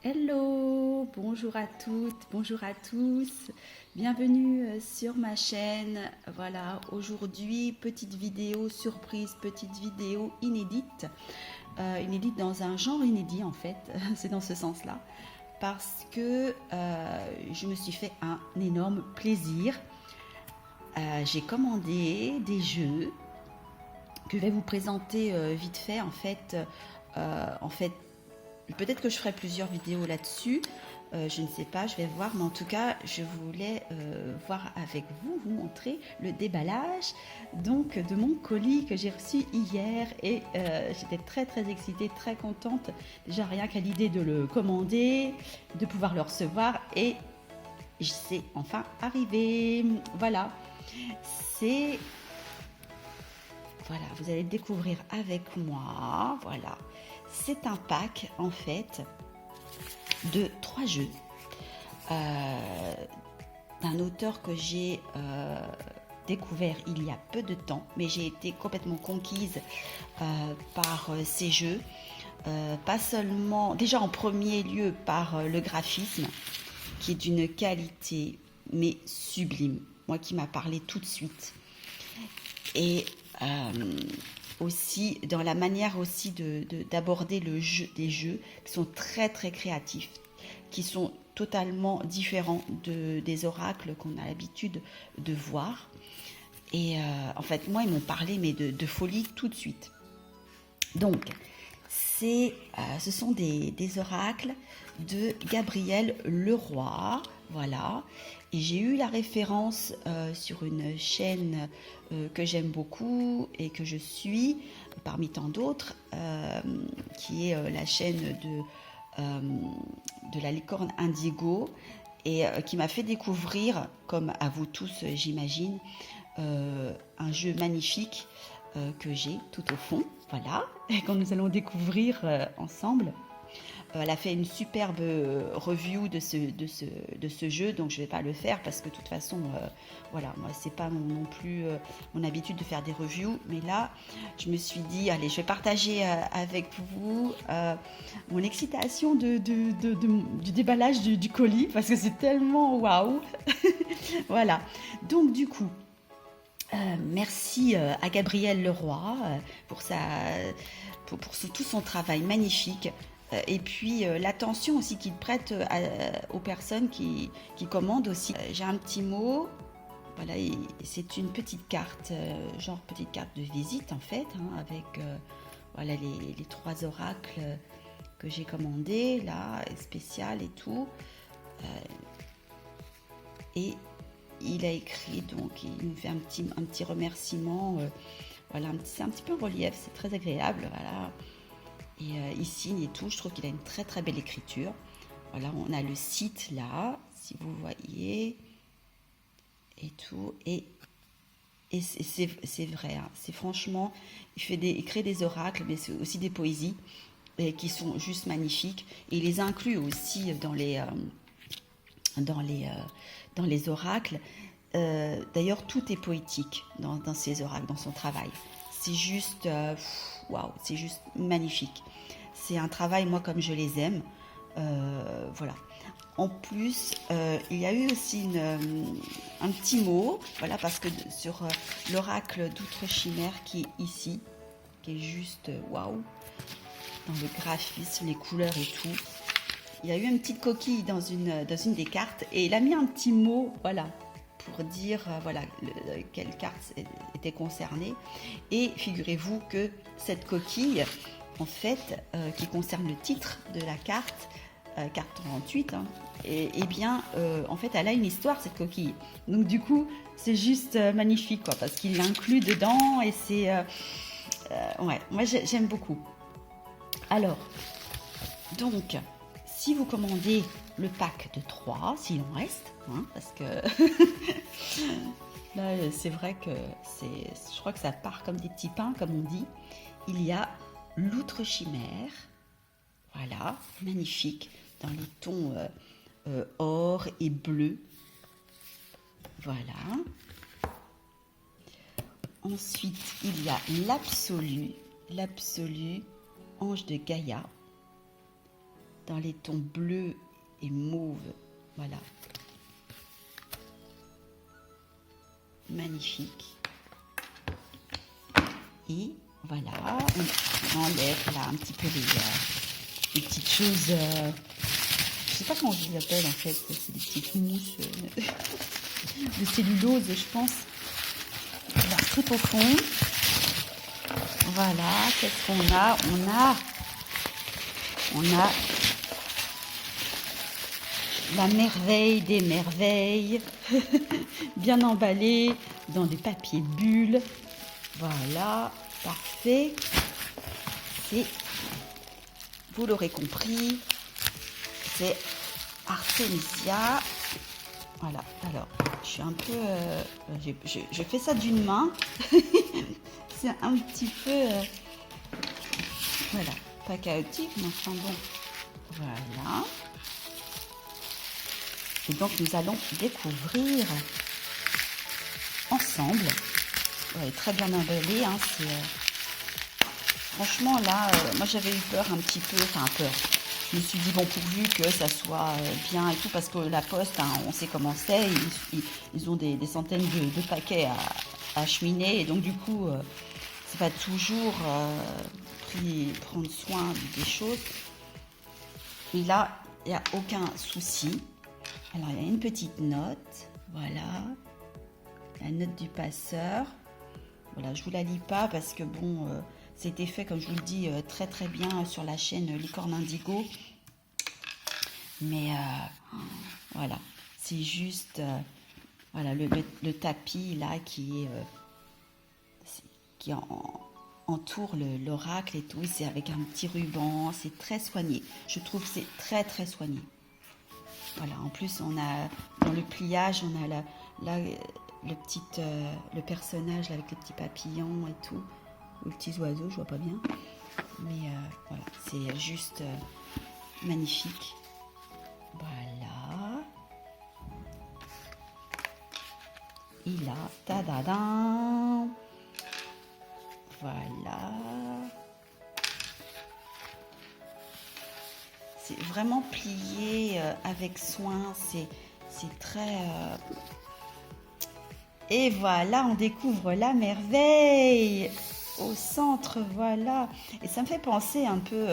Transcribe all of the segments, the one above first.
Hello, bonjour à toutes, bonjour à tous, bienvenue sur ma chaîne. Voilà, aujourd'hui, petite vidéo surprise, petite vidéo inédite, inédite dans un genre inédit en fait, c'est dans ce sens-là, parce que je me suis fait un énorme plaisir. J'ai commandé des jeux que je vais vous présenter vite fait en fait. Peut-être que je ferai plusieurs vidéos là-dessus, je ne sais pas, je vais voir, mais en tout cas, je voulais voir avec vous, vous montrer le déballage donc de mon colis que j'ai reçu hier et j'étais très très excitée, très contente, déjà rien qu'à l'idée de le commander, de pouvoir le recevoir et c'est enfin arrivé. Voilà, c'est voilà, vous allez le découvrir avec moi. Voilà, c'est un pack en fait de 3 jeux d'un auteur que j'ai découvert il y a peu de temps, mais j'ai été complètement conquise par ces jeux. Pas seulement, déjà en premier lieu par le graphisme qui est d'une qualité mais sublime, moi qui m'a parlé tout de suite. Et aussi dans la manière aussi d'aborder le jeu, des jeux qui sont très très créatifs, qui sont totalement différents des oracles qu'on a l'habitude de voir. Et en fait, moi, ils m'ont parlé mais de folie tout de suite. Donc, ce sont des oracles de Gabriel Leroy, voilà. Et j'ai eu la référence sur une chaîne que j'aime beaucoup et que je suis parmi tant d'autres, qui est la chaîne de la licorne indigo et qui m'a fait découvrir, comme à vous tous j'imagine, un jeu magnifique que j'ai tout au fond, voilà, et quand nous allons découvrir ensemble. Elle a fait une superbe review de ce jeu, donc je ne vais pas le faire parce que de toute façon, voilà, moi c'est pas non plus mon habitude de faire des reviews, mais là je me suis dit, allez, je vais partager avec vous mon excitation du déballage du colis parce que c'est tellement waouh. Voilà, donc du coup, merci à Gabriel Leroy pour tout son travail magnifique. Et puis l'attention aussi qu'il prête aux personnes qui commandent aussi. J'ai un petit mot, voilà, c'est une petite carte, genre petite carte de visite en fait, hein, avec voilà les 3 oracles que j'ai commandés, là, spécial et tout. Et il a écrit, donc il nous fait un petit remerciement, voilà, c'est un petit peu en relief, c'est très agréable, voilà. Et il signe et tout, je trouve qu'il a une très très belle écriture. Voilà, on a le site là, si vous voyez, et tout. Et c'est vrai, hein, c'est franchement, il crée des oracles, mais c'est aussi des poésies qui sont juste magnifiques. Et il les inclut aussi dans les, euh, dans les oracles. D'ailleurs, tout est poétique dans ces oracles, dans son travail. C'est juste, waouh, c'est juste magnifique. C'est un travail, moi, comme je les aime. Voilà. En plus, il y a eu aussi un petit mot, voilà, parce que sur l'oracle d'Outre-Chimère qui est ici, qui est juste waouh, dans le graphisme, les couleurs et tout. Il y a eu une petite coquille dans une des cartes et il a mis un petit mot, voilà, pour dire voilà quelle carte était concernée. Et figurez-vous que cette coquille, en fait, qui concerne le titre de la carte, carte 38, hein, et bien, en fait, elle a une histoire, cette coquille. Donc, du coup, c'est juste magnifique, quoi, parce qu'il l'inclut dedans et c'est... ouais, moi, j'aime beaucoup. Alors, donc, si vous commandez le pack de 3, s'il en reste, hein, parce que là, c'est vrai que je crois que ça part comme des petits pains, comme on dit. Il y a l'Outre-Chimère, voilà, magnifique, dans les tons or et bleu. Voilà. Ensuite, il y a l'Absolu, Ange de Gaïa. dans les tons bleus et mauve. Voilà. Magnifique. Et voilà, on enlève là un petit peu les petites choses. Je sais pas comment je les appelle en fait. C'est des petites mousses de cellulose, je pense. On la strip au fond. Voilà, qu'est-ce qu'on a? On a la merveille des merveilles, bien emballée dans des papiers bulles. Voilà, parfait. C'est, vous l'aurez compris, c'est Artemisia. Voilà, alors, je suis un peu... je fais ça d'une main. C'est un petit peu... voilà, pas chaotique, mais enfin bon. Voilà. Et donc, nous allons découvrir ensemble. Ouais, très bien emballé. Hein, franchement, là, moi, j'avais eu peur un petit peu. Enfin, peur. Je me suis dit, bon, pourvu que ça soit bien et tout, parce que la poste, hein, on sait comment c'est. Ils ont des centaines de paquets à acheminer. Et donc, du coup, c'est pas toujours prendre soin des choses. Et là, il n'y a aucun souci. Alors, il y a une petite note, voilà, la note du passeur. Voilà, je ne vous la lis pas parce que bon, c'était fait, comme je vous le dis, très très bien sur la chaîne Licorne Indigo. Mais voilà, c'est juste, voilà, le tapis là qui entoure l'oracle et tout. C'est avec un petit ruban, c'est très soigné. Je trouve que c'est très très soigné. Voilà, en plus, on a dans le pliage, on a là le personnage là, avec les petits papillons et tout, ou les petits oiseaux, je vois pas bien. Mais voilà, c'est juste magnifique. Voilà. Et là, tadadam. Voilà. C'est vraiment plié avec soin, c'est très... Et voilà, on découvre la merveille au centre, voilà. Et ça me fait penser un peu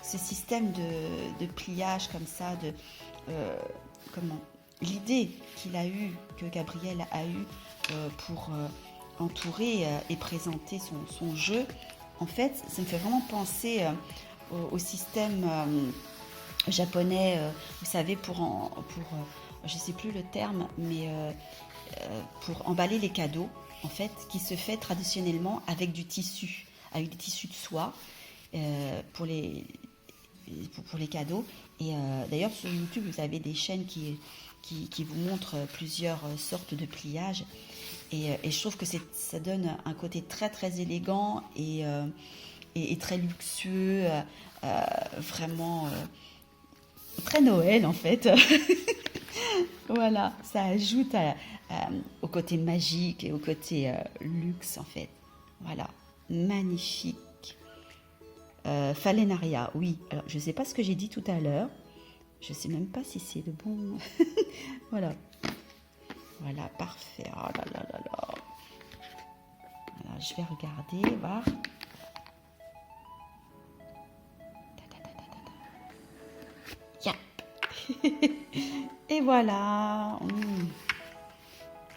ce système de pliage comme ça, comment l'idée qu'il a eu, que Gabriel a eu pour entourer et présenter son jeu. En fait, ça me fait vraiment penser au système... japonais, vous savez, je sais plus le terme, mais pour emballer les cadeaux, en fait, qui se fait traditionnellement avec du tissu, avec des tissus de soie pour les cadeaux. Et d'ailleurs, sur YouTube, vous avez des chaînes qui vous montrent plusieurs sortes de pliages. Et je trouve que ça donne un côté très très élégant et très luxueux, vraiment... très Noël en fait. Voilà, ça ajoute au côté magique et au côté luxe en fait. Voilà, magnifique. Phalaenaria, oui. Alors, je ne sais pas ce que j'ai dit tout à l'heure. Je ne sais même pas si c'est le bon. Voilà. Voilà, parfait. Oh là là là là. Alors, je vais regarder, voir. Et voilà.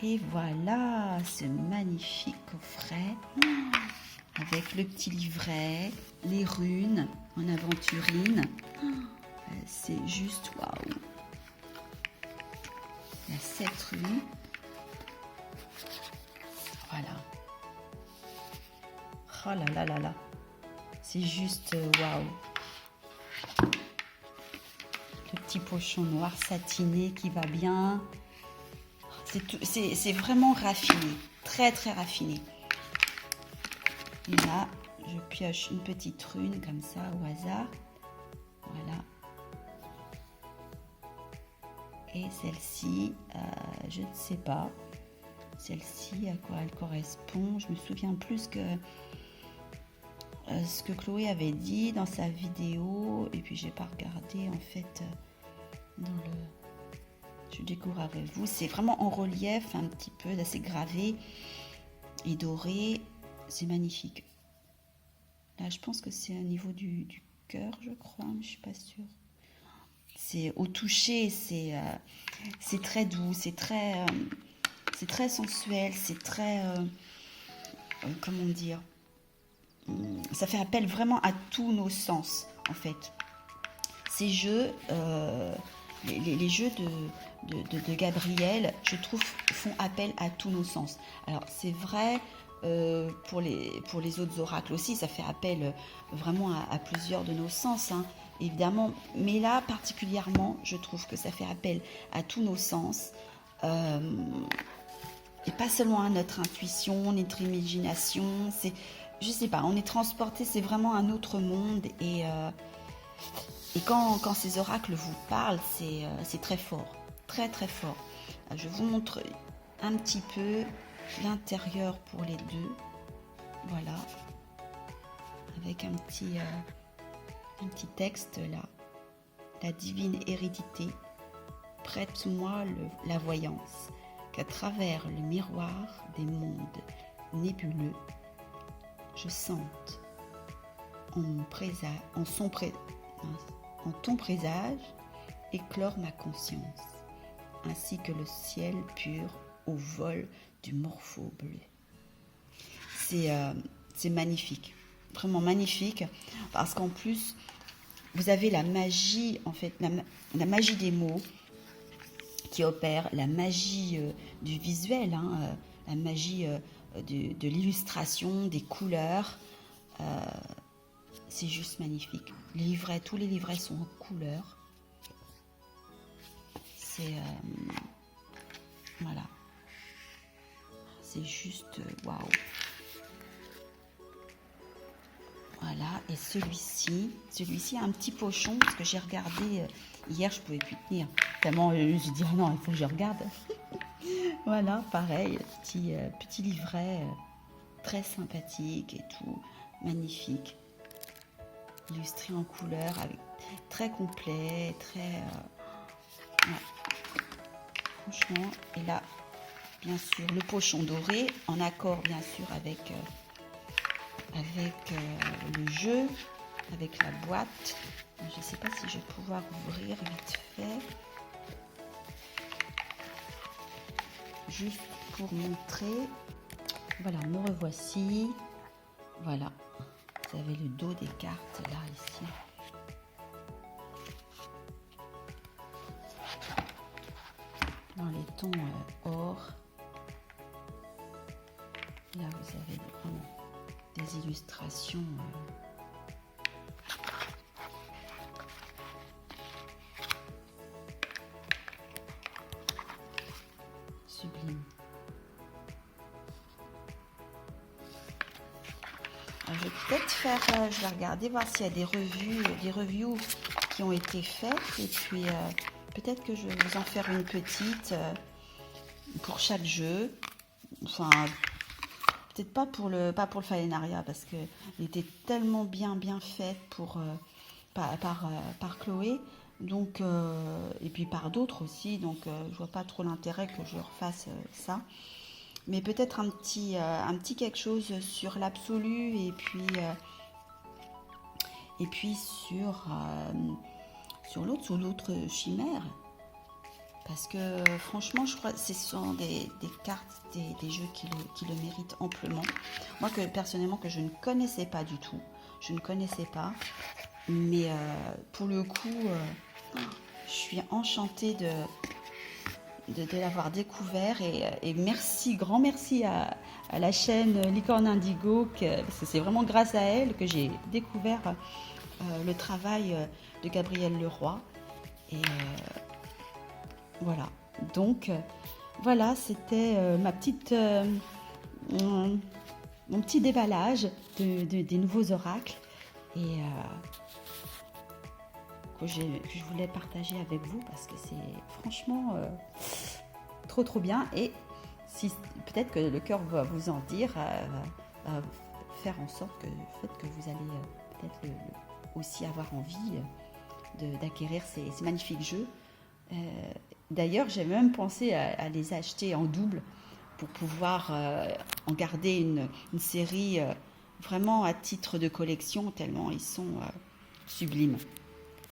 Et voilà ce magnifique coffret avec le petit livret, les runes en aventurine. C'est juste waouh. Il y a 7 runes. Voilà. Oh là là là là. C'est juste waouh. Le petit pochon noir satiné qui va bien. C'est vraiment raffiné. Très très raffiné. Et là, je pioche une petite rune comme ça au hasard. Voilà. Et celle-ci, je ne sais pas. Celle-ci, à quoi elle correspond. Je me souviens plus que ce que Chloé avait dit dans sa vidéo, et puis j'ai pas regardé en fait dans le... Je découvre avec vous, c'est vraiment en relief un petit peu, là c'est gravé et doré, c'est magnifique. Là je pense que c'est au niveau du cœur je crois, mais je suis pas sûre. C'est au toucher, c'est très doux, c'est très sensuel, c'est très, comment dire, ça fait appel vraiment à tous nos sens en fait. Ces jeux, les jeux de Gabriel, je trouve, font appel à tous nos sens. Alors c'est vrai pour les autres oracles aussi, ça fait appel vraiment à plusieurs de nos sens, hein, évidemment. Mais là particulièrement, je trouve que ça fait appel à tous nos sens. Et pas seulement à notre intuition, notre imagination. C'est, je sais pas, on est transporté, c'est vraiment un autre monde. Et quand ces oracles vous parlent, c'est très fort, très très fort. Je vous montre un petit peu l'intérieur pour les deux. Voilà, avec un petit texte là. La divine hérédité, prête-moi la voyance, qu'à travers le miroir des mondes nébuleux, je sente en ton présage éclore ma conscience, ainsi que le ciel pur au vol du morpho bleu. C'est magnifique, vraiment magnifique, parce qu'en plus, vous avez la magie, en fait, la magie des mots qui opère, la magie du visuel, hein, la magie de l'illustration, des couleurs. C'est juste magnifique. Tous les livrets sont en couleur. C'est voilà. C'est juste waouh. Voilà, et celui-ci a un petit pochon, parce que j'ai regardé hier, je pouvais plus tenir. Tellement j'ai dit, ah non, il faut que je regarde. Voilà, pareil, petit livret très sympathique et tout, magnifique. Illustré en couleur, très complet, très... ouais. Franchement, et là, bien sûr, le pochon doré, en accord bien sûr avec le jeu, avec la boîte. Je ne sais pas si je vais pouvoir ouvrir vite fait. Juste pour montrer. Voilà, me revoici. Voilà. Vous avez le dos des cartes là, ici. Dans les tons or. Là, vous avez vraiment des illustrations sublimes. Alors, je vais peut-être faire, je vais regarder, voir s'il y a des reviews qui ont été faites, et puis peut-être que je vais vous en faire une petite pour chaque jeu. Enfin, peut-être pas pour le Faenaria, parce que il était tellement bien fait par Chloé, donc et puis par d'autres aussi, donc je vois pas trop l'intérêt que je refasse ça. Mais peut-être un petit quelque chose sur l'absolu, et puis sur l'autre chimère. Parce que franchement, je crois que ce sont des cartes, des jeux qui le méritent amplement. Moi, personnellement, que je ne connaissais pas du tout. Je ne connaissais pas. Mais pour le coup, je suis enchantée de l'avoir découvert. Et merci, grand merci à la chaîne Licorne Indigo, parce que c'est vraiment grâce à elle que j'ai découvert le travail de Gabriel Leroy. Et voilà, donc voilà, c'était mon petit déballage des nouveaux oracles, et que je voulais partager avec vous, parce que c'est franchement trop bien. Et si peut-être que le cœur va vous en dire, faire en sorte que vous allez peut-être aussi avoir envie d'acquérir ces magnifiques jeux. D'ailleurs, j'ai même pensé à les acheter en double pour pouvoir en garder une série vraiment à titre de collection, tellement ils sont sublimes.